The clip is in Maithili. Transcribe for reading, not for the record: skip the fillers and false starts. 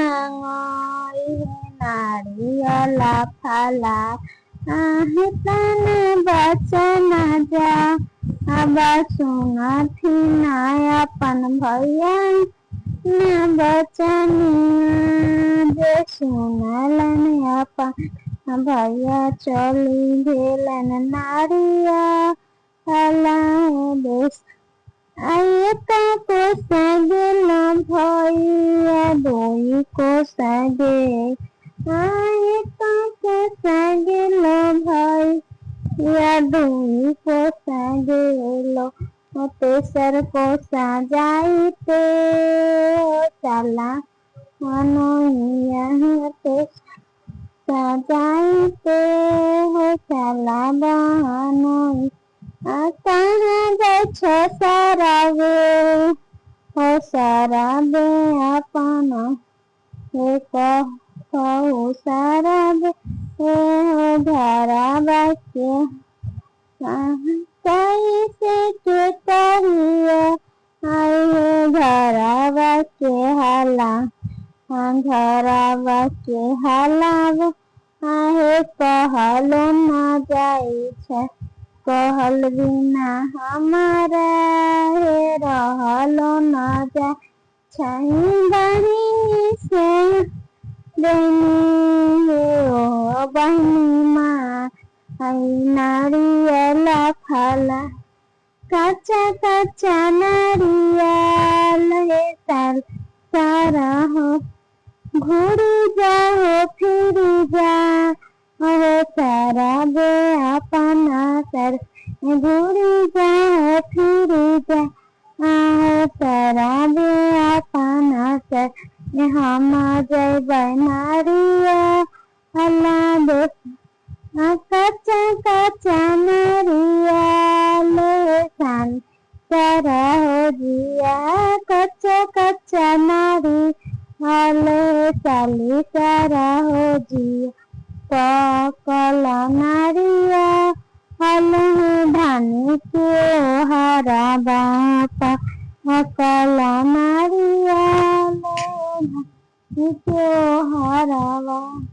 ngồi নারিয়ালা ফালা হেতানে बचना जा আবার सुनाथी नायापन भैया ना बचनिया जे सुनलन अपन भैया चली भेलन नारिया फला देश आयता को सगेल भैया दोई को सगे आयता को सगेल भैया दोई को सगेल तेसर को सजाइते चला मनोइया ते सजाइते हो चला बनोई कहाँ गए सारावे हो सारावे अपना हे कहू सारावे हे हो धरावा के कैसे के कहिए आए हे धरावा के हाला धरावा के हलाव आहे कहलो ना जाई छे कहल बिना हमारा हे रहलो ना जा छई बहिनी से देनी हे ओ बहिनी माँ आई नारियला फला कच्चा कच्चा नारियल हे साल सारा हो घुरी जा हो फिरी जा हो सारा बे अपना सर घुरी जा हो फिरी जा हो सारा बे अपना सर हम जय नारिया अल्लाह दे कच्चा कच्चा नारियल सान सारा हो जिया कच्चा कच्चा नारी हाले साली सारा हो जिया पकला नारिया हाले धानी के हरा बापा पकला नारिया हाले धानी के हरा बापा।